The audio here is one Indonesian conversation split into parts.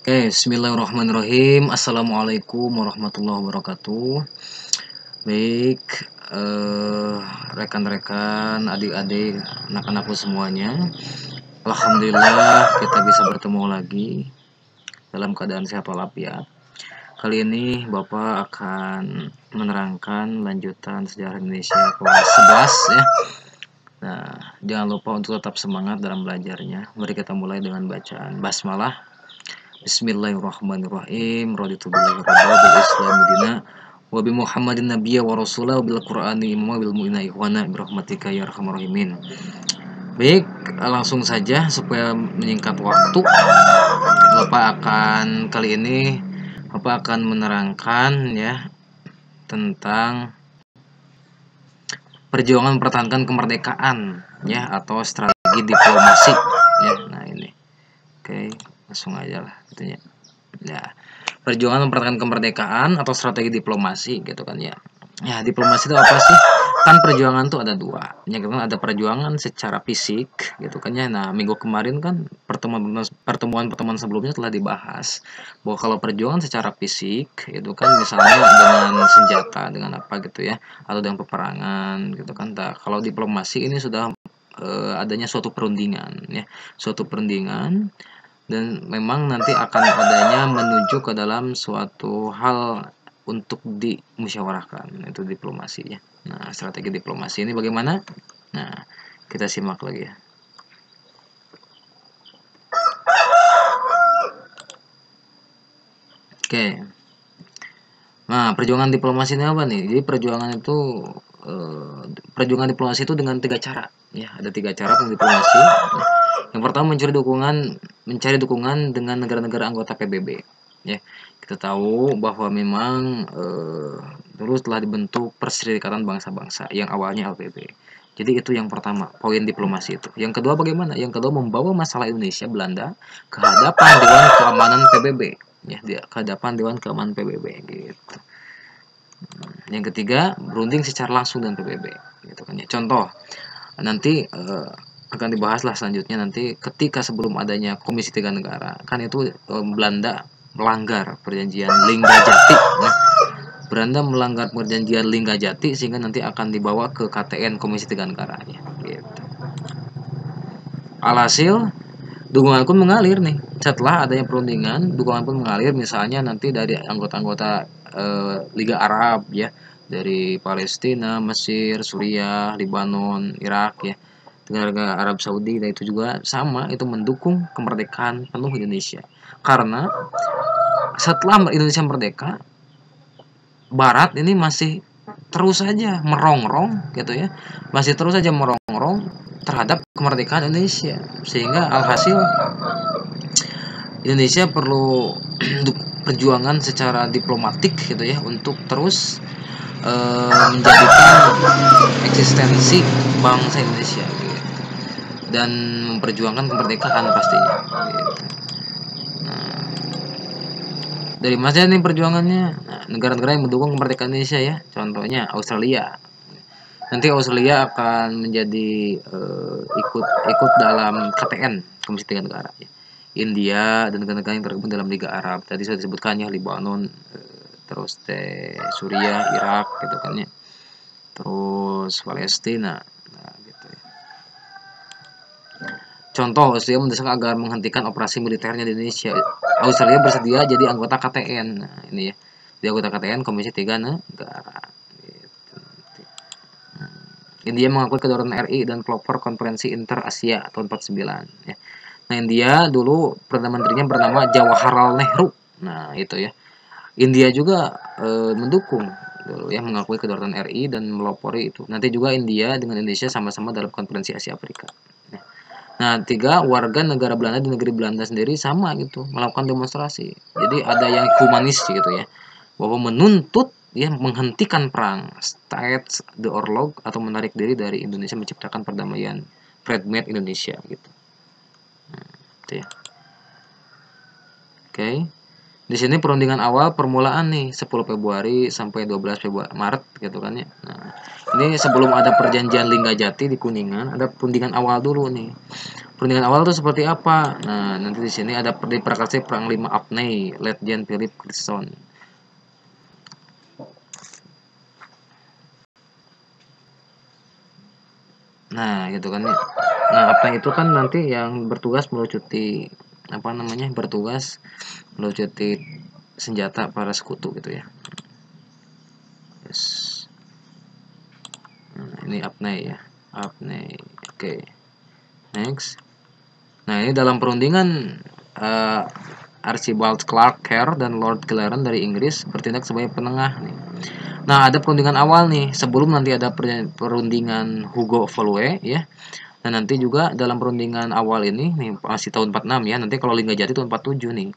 Oke, bismillahirrahmanirrahim. Assalamualaikum warahmatullahi wabarakatuh. Baik, eh, rekan-rekan, adik-adik, anak-anakku semuanya. Alhamdulillah kita bisa bertemu lagi dalam keadaan sehat walafiat. Kali ini Bapak akan menerangkan lanjutan sejarah Indonesia kelas 11 ya. Nah, jangan lupa untuk tetap semangat dalam belajarnya. Mari kita mulai dengan bacaan basmalah. Bismillahirrahmanirrahim. Raditu billahi rabba bil islami dina wa bi Muhammadin nabiyya wa rasulah bil Qur'ani imama bil mu'mina ikhwana bi rahmatika ya arhamar rahimin. Baik, langsung saja supaya menyingkat waktu. Kali ini Bapak akan menerangkan ya tentang perjuangan mempertahankan kemerdekaan ya atau strategi diplomasi ya. Nah, ini. Oke, langsung aja lah gitu ya. Ya, perjuangan mempertahankan kemerdekaan atau strategi diplomasi gitu kan ya. Ya, diplomasi itu apa sih? Kan perjuangan tuh ada dua. Yang kan ada perjuangan secara fisik gitu kan ya. Nah, minggu kemarin kan pertemuan sebelumnya telah dibahas bahwa kalau perjuangan secara fisik itu kan misalnya dengan senjata, dengan apa gitu ya, atau dengan peperangan gitu kan. Nah, kalau diplomasi ini sudah adanya suatu perundingan ya, suatu perundingan dan memang nanti akan adanya menuju ke dalam suatu hal untuk dimusyawarahkan, itu diplomasi ya. Nah, strategi diplomasi ini bagaimana? Nah, kita simak lagi ya. Oke. Nah, perjuangan diplomasi ini apa nih? Jadi perjuangan diplomasi itu dengan tiga cara ya. Ada tiga cara diplomasi. Yang pertama mencari dukungan dengan negara-negara anggota PBB ya. Kita tahu bahwa memang dulu telah dibentuk Perserikatan Bangsa-Bangsa yang awalnya LPB. Jadi itu yang pertama, poin diplomasi itu. Yang kedua bagaimana? Yang kedua membawa masalah Indonesia Belanda ke hadapan Dewan Keamanan PBB ya, ke hadapan Dewan Keamanan PBB gitu. Yang ketiga, berunding secara langsung dengan PBB gitu kan ya. Contoh, nanti akan dibahas lah selanjutnya nanti ketika sebelum adanya Komisi Tiga Negara kan itu Belanda melanggar perjanjian Linggajati ya. Belanda melanggar perjanjian Linggajati sehingga nanti akan dibawa ke KTN Komisi Tiga Negara ya, gitu. Alhasil dukungan pun mengalir nih setelah adanya perundingan, dukungan pun mengalir misalnya nanti dari anggota-anggota Liga Arab ya, dari Palestina, Mesir, Suriah, Lebanon, Irak ya, negara Arab Saudi, dan itu juga sama, itu mendukung kemerdekaan penuh Indonesia karena setelah Indonesia merdeka, Barat ini masih terus saja merongrong gitu ya, masih terus saja merongrong terhadap kemerdekaan Indonesia, sehingga alhasil Indonesia perlu perjuangan secara diplomatik gitu ya untuk terus menjadikan eksistensi bangsa Indonesia gitu, dan memperjuangkan kemerdekaan pastinya gitu. Nah, dari mana nih perjuangannya? Nah, negara-negara yang mendukung kemerdekaan Indonesia ya, contohnya Australia. Nanti Australia akan menjadi ikut dalam KTN Komisi Tiga Negara ya. India dan negara-negara yang tergabung dalam Liga Arab. Tadi sudah disebutkan ya, Lebanon, terus Suriah, Irak gitu kan ya. Terus Palestina. Nah, gitu ya. Contoh, Australia mendesak agar menghentikan operasi militernya di Indonesia. Australia bersedia jadi anggota KTN. Nah, ini ya. Di anggota KTN Komisi Tiga Negara. India mengakui kedaulatan RI dan pelopor Konferensi Inter-Asia tahun 49 ya. Nah, India dulu Perdana Menterinya bernama Jawaharlal Nehru. Nah, itu ya. India juga mendukung dulu ya, mengakui kedaulatan RI dan melopori itu. Nanti juga India dengan Indonesia sama-sama dalam Konferensi Asia Afrika. Nah, tiga, warga negara Belanda di negeri Belanda sendiri sama gitu, melakukan demonstrasi. Jadi ada yang humanis gitu ya, bahwa menuntut ya menghentikan perang, state the orlog, atau menarik diri dari Indonesia menciptakan perdamaian, Fred Made Indonesia gitu. Nah, itu ya. Oke. Di sini perundingan awal permulaan nih 10 Februari sampai 12 Februari Maret gitu kan ya. Nah, ini sebelum ada perjanjian Linggajati di Kuningan, ada perundingan awal dulu nih. Perundingan awal itu seperti apa? Nah, nanti di sini ada diprakarsai Perang 5 Apnei, Letjen Philip Chrisson. Nah, gitu kan ya. Nah, Apnei itu kan nanti yang bertugas melucuti apa namanya? Bertugas melucuti senjata para sekutu gitu ya. Yes. Nah, ini Apnei ya. Apnei. Oke. Next. Nah, ini dalam perundingan Archibald Clark Kerr dan Lord Clarendon dari Inggris bertindak sebagai penengah nih. Nah, ada perundingan awal nih sebelum nanti ada perundingan Hugo Valois ya. Dan nanti juga dalam perundingan awal ini nih masih tahun 46 ya. Nanti kalau Linggajati tahun 47 nih.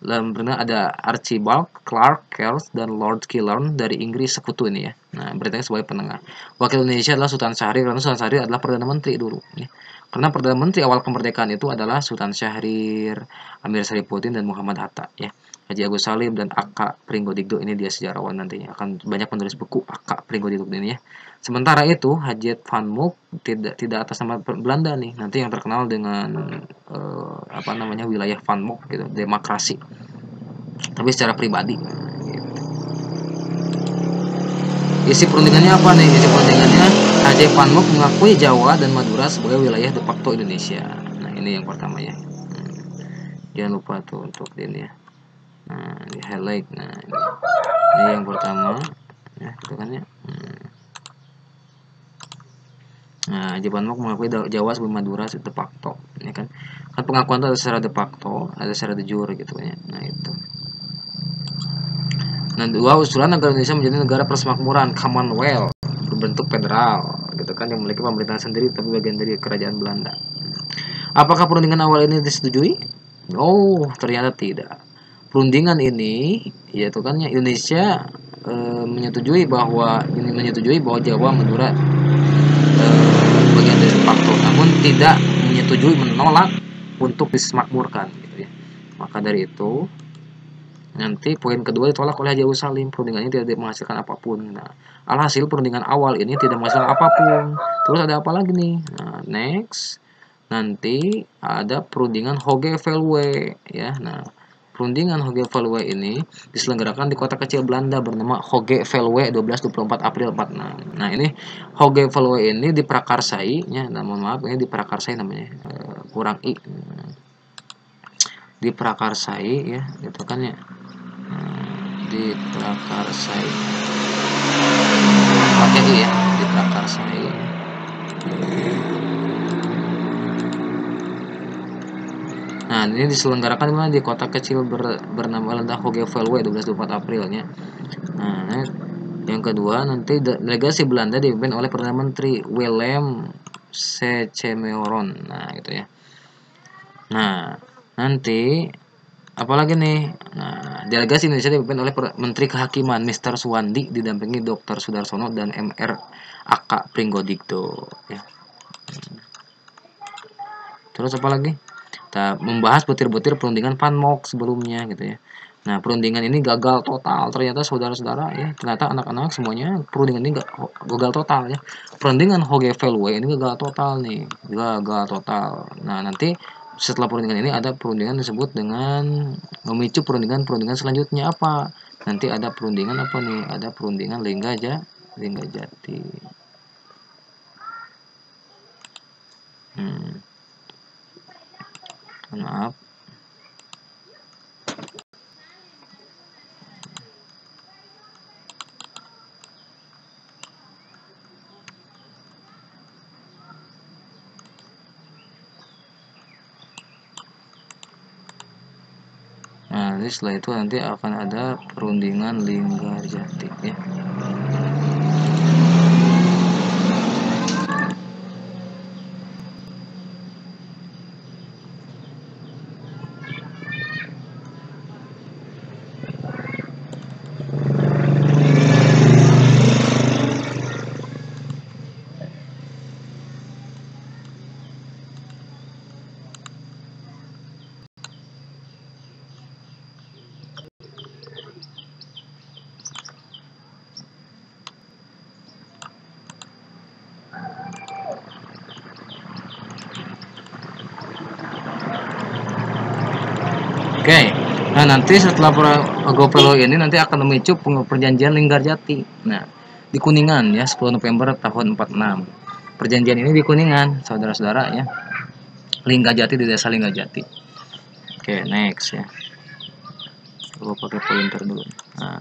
Dalam perundingan ada Archibald Clark Kerr dan Lord Clarendon dari Inggris sekutu ini ya. Nah, bertindak sebagai penengah. Wakil Indonesia adalah Sultan Syahrir karena Sultan Syahrir adalah Perdana Menteri dulu ya. Karena Perdana Menteri awal kemerdekaan itu adalah Sultan Syahrir, Amir Sarifuddin, dan Muhammad Hatta ya. Haji Agus Salim dan Aka Pringgodigdo ini dia sejarawan nantinya akan banyak menulis buku Aka Pringgodigdo ini ya. Sementara itu Hajet Van Mook tidak atas nama Belanda nih. Nanti yang terkenal dengan apa namanya wilayah Van Mook gitu, demokrasi. Tapi secara pribadi. Gitu. Isi perundingannya apa nih? Isi perundingannya Haji Van Mook mengakui Jawa dan Madura sebagai wilayah de facto Indonesia. Nah, ini yang pertama ya. Jangan lupa tuh untuk ini ya. Nah, di highlight. Nah, ini yang pertama. Ya, gitu kan ya. Nah, Haji Van Mook mengakui Jawa sebagai Madura de facto. Ini kan pengakuan itu ada secara de facto, ada secara de jure gitu ya. Nah, itu. Nah, dua usulan agar Indonesia menjadi negara persemakmuran Commonwealth berbentuk federal gitu kan yang memiliki pemerintahan sendiri tapi bagian dari kerajaan Belanda. Apakah perundingan awal ini disetujui? Oh, ternyata tidak. Perundingan ini yaitu kan Indonesia menyetujui bahwa Jawa Madura bagian dari de facto, namun tidak menyetujui menolak untuk disemakmurkan gitu ya. Maka dari itu nanti poin kedua ditolak oleh Haji Agus Salim. Perundingannya tidak menghasilkan apapun. Nah, alhasil perundingan awal ini tidak menghasilkan apapun. Terus ada apa lagi nih? Nah, next nanti ada perundingan Hoge Veluwe ya. Nah, perundingan Hoge Veluwe ini diselenggarakan di kota kecil Belanda bernama Hoge Veluwe 12-24 April 46. Nah, ini Hoge Veluwe ini diprakarsai ya. Nah, mohon maaf ini diprakarsai namanya. Kurang i. Diprakarsai ya, gitu kan ya. Diprakarsai pakai i ya, diprakarsai. Nah, ini diselenggarakan di kota kecil bernama Hoge Veluwe 12-24 Aprilnya. Nah, yang kedua nanti delegasi Belanda dipimpin oleh Perdana Menteri Willem Secemeoron. Nah, gitu ya. Nah, nanti apalagi nih? Nah, delegasi Indonesia dipimpin oleh Menteri Kehakiman Mr. Suwandi didampingi Dr. Sudarsono dan Mr. Aka Pringgodigdo ya. Terus apa lagi? Kita membahas butir-butir perundingan Van Mook sebelumnya gitu ya. Nah, perundingan ini gagal total ternyata saudara-saudara ya. Ternyata anak-anak semuanya perundingan ini gagal total ya. Perundingan Hoge Veluwe ini gagal total nih. Gagal total. Nah, nanti setelah perundingan ini ada perundingan disebut dengan memicu perundingan selanjutnya apa? Nanti ada perundingan apa nih? Ada perundingan Linggajati. Maaf. Nah, jadi setelah itu nanti akan ada perundingan Linggajati ya. Oke. Nah, nanti setelah Agopelo ini nanti akan memicu perjanjian Linggarjati. Nah, di Kuningan ya 10 November tahun 46. Perjanjian ini di Kuningan, saudara-saudara ya. Linggarjati di desa Linggarjati. Oke, next ya. Gua pakai pointer dulu. Nah,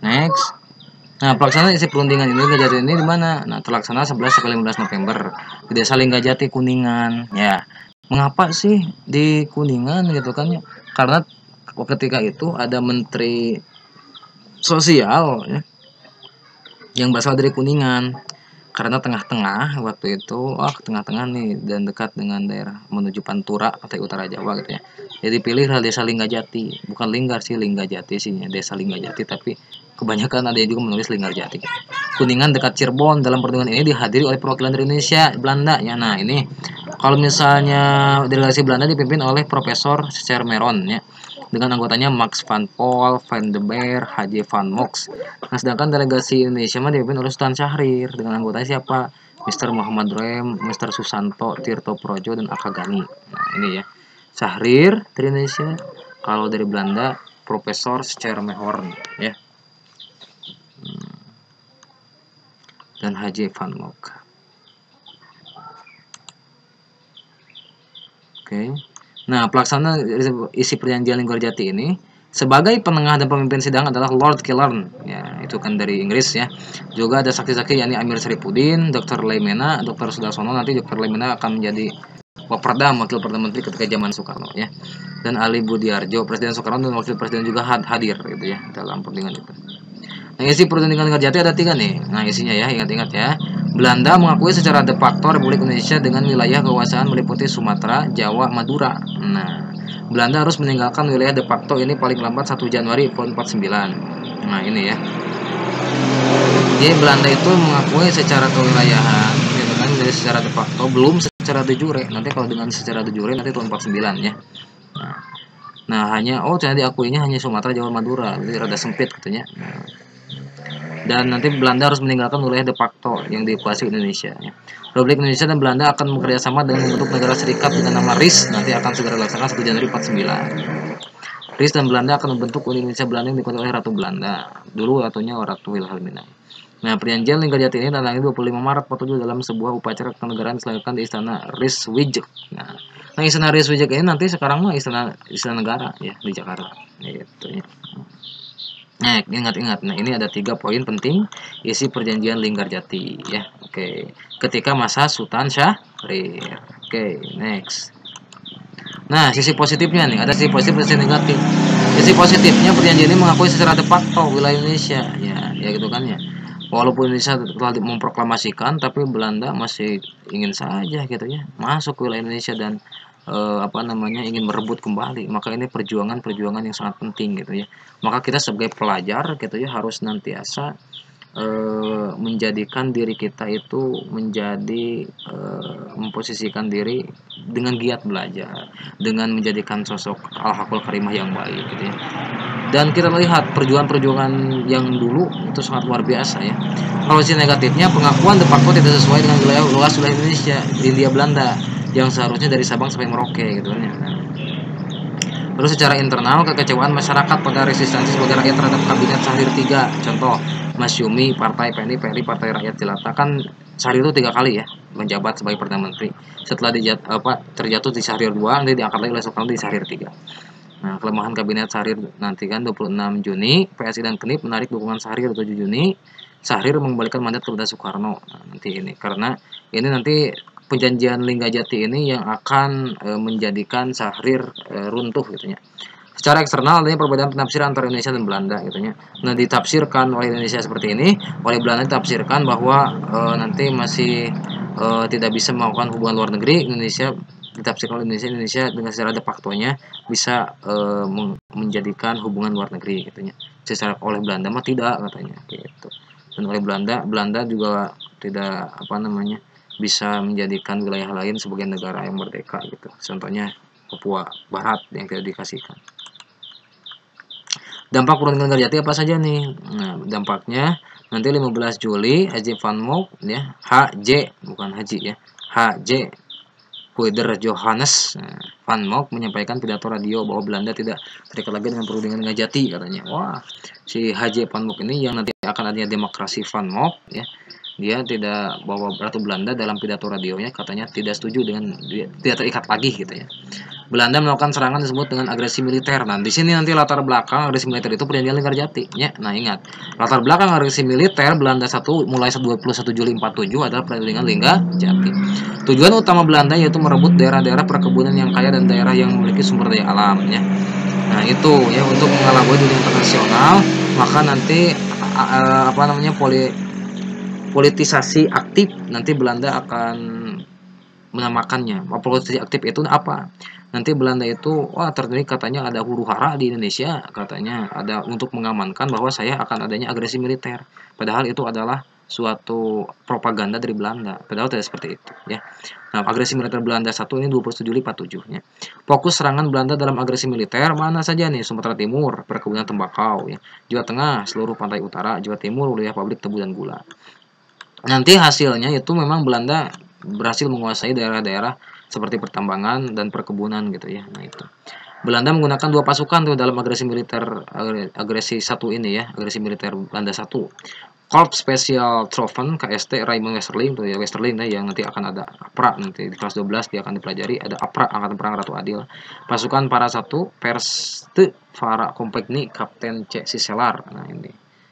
next. Nah, pelaksanaan isi perundingan ini Linggarjati ini di mana? Nah, terlaksana 11 sampai 15 November di desa Linggarjati Kuningan. Ya. Mengapa sih di Kuningan gitu kan ya? Karena ketika itu ada menteri sosial ya, yang berasal dari Kuningan. Karena tengah-tengah waktu itu, tengah-tengah nih dan dekat dengan daerah menuju Pantura atau utara Jawa gitu ya. Jadi pilihlah desa Linggarjati, bukan Linggar sih, Linggarjati sih ya, desa Linggarjati, tapi kebanyakan ada yang juga menulis Linggarjati. Kuningan dekat Cirebon. Dalam perundingan ini dihadiri oleh perwakilan dari Indonesia, Belanda ya. Nah, ini kalau misalnya delegasi Belanda dipimpin oleh Profesor Sermeron ya, dengan anggotanya Max van Pol, Van de Beer, Haji van Mox. Nah, sedangkan delegasi Indonesia mah dipimpin oleh Sultan Syahrir dengan anggotanya siapa? Mr. Muhammad Rem, Mr. Susanto, Tirto Projo, dan Akagani. Nah, ini ya. Syahrir dari Indonesia, kalau dari Belanda Profesor Schermerhorn ya. Dan Haji van Mox. Oke. Nah, pelaksana isi perjanjian Linggarjati ini sebagai penengah dan pemimpin sidang adalah Lord Killern. Ya, itu kan dari Inggris ya. Juga ada saksi-saksi yakni Amir Saripudin, Dr. Leimena, Dr. Sudarsono. Nanti Dr. Leimena akan menjadi Waperdam, Wakil Perdana Menteri ketika zaman Soekarno ya. Dan Ali Budiarjo, Presiden Soekarno dan Wakil Presiden juga hadir gitu ya dalam perundingan itu. Nah, isi perundingan Linggarjati ada 3 nih. Nah, isinya ya, ingat-ingat ya. Belanda mengakui secara de facto Republik Indonesia dengan wilayah kekuasaan meliputi Sumatera, Jawa, Madura. Nah, Belanda harus meninggalkan wilayah de facto ini paling lambat 1 Januari 1949. Nah, ini ya. Jadi Belanda itu mengakui secara kewilayahan, gitu kan, dari secara de facto, belum secara de jure. Nanti kalau dengan secara de jure nanti tahun 49 ya. Nah, hanya ternyata diakuinya hanya Sumatera, Jawa, Madura. Jadi rada sempit katanya. Nah, dan nanti Belanda harus meninggalkan wilayah de facto yang dikuasai Indonesia. Ya. Republik Indonesia dan Belanda akan bekerjasama dengan membentuk negara serikat dengan nama RIS, nanti akan segera dilaksanakan 1 Januari 49. RIS dan Belanda akan membentuk Uni Indonesia Belanda yang dikuasai oleh Ratu Belanda. Dulu ratunya Ratu Wilhelmina. Nah, perjanjian Linggarjati ini tanggal 25 Maret 47 dalam sebuah upacara kenegaraan dilakukan di Istana Rijswijk. Nah, Istana Rijswijk ini nanti sekarang mah istana negara ya di Jakarta. Gitu ya. Nah, ingat-ingat. Nah, ini ada 3 poin penting isi perjanjian Linggarjati ya. Oke. Ketika masa Sultan Syahrir. Oke, next. Nah, sisi positifnya nih, ada sisi positif dan sisi negatif. Sisi positifnya perjanjian ini mengakui secara de facto wilayah Indonesia ya gitu kan ya. Walaupun Indonesia telah memproklamasikan, tapi Belanda masih ingin saja gitu ya masuk ke wilayah Indonesia dan ingin merebut kembali. Maka ini perjuangan yang sangat penting gitu ya. Maka kita sebagai pelajar gitu ya harus nantiasa menjadikan diri kita itu menjadi memposisikan diri dengan giat belajar, dengan menjadikan sosok al-haqul karimah yang baik gitu ya. Dan kita melihat perjuangan yang dulu itu sangat luar biasa ya. Kalau sisi negatifnya, pengakuan de facto tidak sesuai dengan wilayah luas wilayah Indonesia di Hindia Belanda yang seharusnya dari Sabang sampai Merauke gitu kan ya. Terus secara internal, kekecewaan masyarakat pada resistensi sebagai rakyat terhadap kabinet Syahrir III. Contoh, Masyumi, Partai PNI, Partai Rakyat Jelata. Kan Syahrir itu 3 kali ya menjabat sebagai Perdana Menteri. Setelah terjatuh di Syahrir II, nanti diangkat lagi oleh Soekarno di Syahrir III. Nah, kelemahan kabinet Syahrir nanti kan 26 Juni, PSI dan KNIP menarik dukungan Syahrir 7 Juni. Syahrir mengembalikan mandat kepada Soekarno. Nah, nanti ini karena ini nanti perjanjian Linggarjati ini yang akan menjadikan Syahrir runtuh gitu ya. Secara eksternal adanya perbedaan penafsiran antara Indonesia dan Belanda gitu ya. Nah, ditafsirkan oleh Indonesia seperti ini, oleh Belanda ditafsirkan bahwa nanti masih tidak bisa melakukan hubungan luar negeri. Indonesia ditafsirkan oleh Indonesia dengan secara de facto-nya bisa menjadikan hubungan luar negeri gitu ya. Secara oleh Belanda mah tidak katanya gitu. Dan oleh Belanda juga tidak bisa menjadikan wilayah lain sebagai negara yang merdeka gitu. Contohnya Papua Barat yang tidak dikasihkan. Dampak perundingan Linggarjati apa saja nih? Nah, dampaknya nanti 15 Juli Haji van Mock ya, HJ bukan Haji ya. HJ Huider Johannes. Nah, Van Mock menyampaikan pidato radio bahwa Belanda tidak terikat lagi dengan perundingan Ngajati katanya. Wah, si H.J. Van Mock ini yang nanti akan adanya demokrasi Van Mock ya. Dia tidak bawa Ratu Belanda dalam pidato radionya, katanya tidak setuju dengan dia tidak terikat lagi gitu ya. Belanda melakukan serangan disebut dengan agresi militer. Nah, di sini nanti latar belakang agresi militer itu perjanjian Linggarjati ya. Nah, ingat, latar belakang agresi militer Belanda 1 mulai 21 Juli 47 adalah perjanjian Linggarjati. Tujuan utama Belanda yaitu merebut daerah-daerah perkebunan yang kaya dan daerah yang memiliki sumber daya alam ya. Nah, itu ya untuk mengelabui dunia internasional, maka nanti politisasi aktif nanti Belanda akan menamakannya. Politisasi aktif itu apa? Nanti Belanda itu ternyata katanya ada huru-hara di Indonesia, katanya ada untuk mengamankan bahwa saya akan adanya agresi militer. Padahal itu adalah suatu propaganda dari Belanda. Padahal tidak seperti itu ya. Nah, agresi militer Belanda 1 ini 27 Juli 47 ya. Fokus serangan Belanda dalam agresi militer mana saja nih? Sumatera Timur, perkebunan tembakau ya. Jawa Tengah, seluruh pantai utara, Jawa Timur, wilayah pabrik tebu dan gula. Nanti hasilnya itu memang Belanda berhasil menguasai daerah-daerah seperti pertambangan dan perkebunan gitu ya. Nah, itu. Belanda menggunakan 2 pasukan tuh dalam agresi 1 ini ya, agresi militer Belanda 1. Korps Special Troepen KST Raymond Westerling tuh ya, Westerling yang nanti akan ada APRA nanti di kelas 12 dia akan dipelajari, ada APRA Angkatan Perang Ratu Adil. Pasukan para 1 Perste Fara Compagnie Kapten C. Siselar. Nah, ini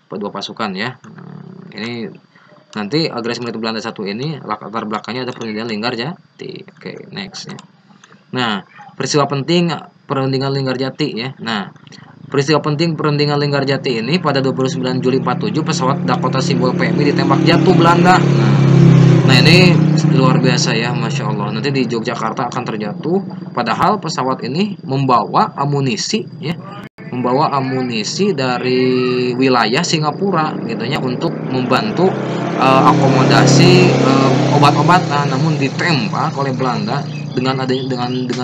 2 pasukan ya. Ini nanti agresi militer Belanda 1 ini latar belakangnya ada perundingan Linggarjati. Oke, next ya. Nah, peristiwa penting perundingan Linggarjati ya. Nah, peristiwa penting perundingan Linggarjati ini pada 29 Juli 47 pesawat Dakota simbol PMI ditembak jatuh Belanda. Nah, ini luar biasa ya, Masya Allah. Nanti di Yogyakarta akan terjatuh. Padahal pesawat ini membawa amunisi ya, membawa amunisi dari wilayah Singapura gitu ya untuk membantu akomodasi obat-obatan, namun ditembak oleh Belanda dengan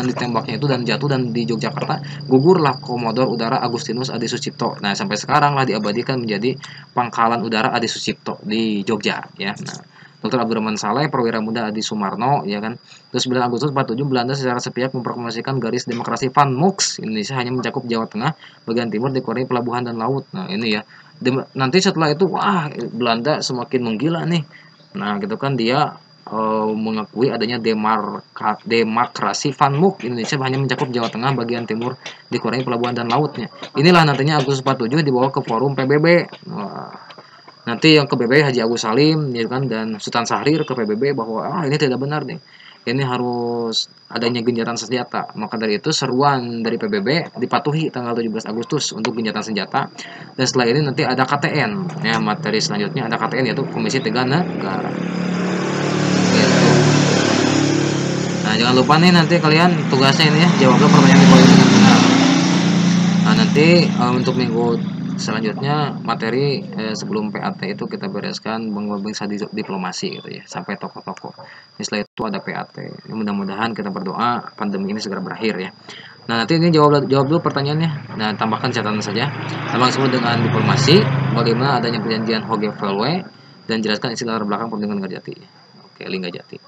ditembaknya itu dan jatuh, dan di Yogyakarta gugurlah Komodor Udara Agustinus Adi Sucipto. Nah, sampai sekarang lah diabadikan menjadi Pangkalan Udara Adi Sucipto di Jogja ya. Nah, Dr. Abdurrahman Saleh, perwira muda Adi Sumarno, ya kan. Terus 9 Agustus 47 Belanda secara sepihak memproklamasikan garis demokrasi Van Mook. Indonesia hanya mencakup Jawa Tengah, bagian timur dikurangi pelabuhan dan laut. Nah, ini ya. Nanti setelah itu Belanda semakin menggila nih. Nah, gitu kan dia mengakui adanya demokrasi Van Mook. Indonesia hanya mencakup Jawa Tengah, bagian timur dikurangi pelabuhan dan lautnya. Inilah nantinya Agustus 47 dibawa ke forum PBB. Nanti yang ke PBB Haji Agus Salim ya kan, dan Sultan Syahrir ke PBB bahwa ini tidak benar nih. Ini harus adanya gencatan senjata. Maka dari itu seruan dari PBB dipatuhi tanggal 17 Agustus untuk gencatan senjata. Dan setelah ini nanti ada KTN. Ya, materi selanjutnya ada KTN yaitu Komisi Tiga Negara. Gitu. Nah, jangan lupa nih nanti kalian tugasnya ini ya, jawablah pertanyaan di kolom dengan benar. Nah, nanti untuk minggu selanjutnya materi sebelum PAT itu kita bereskan bangsa diplomasi gitu ya, sampai tokoh-tokoh. Setelah itu ada PAT. Mudah-mudahan kita berdoa pandemi ini segera berakhir ya. Nah, nanti ini jawab dulu pertanyaannya. Nah, tambahkan catatan saja. Tambahkan semua dengan diplomasi, bagaimana adanya perjanjian Hoge-Volwe, dan jelaskan isi latar belakang perundingan Linggarjati. Oke, Linggarjati.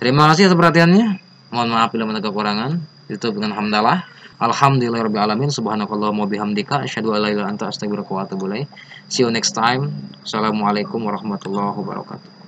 Terima kasih atas perhatiannya. Mohon maaf bila ada kekurangan. Itu dengan hamdalah. Alhamdulillahirrahmanirrahim. Subhanakallahumma bihamdika asyhadu an la ilaha illa anta astaghfiruka wa atubu ilaik. See you next time. Assalamualaikum warahmatullahi wabarakatuh.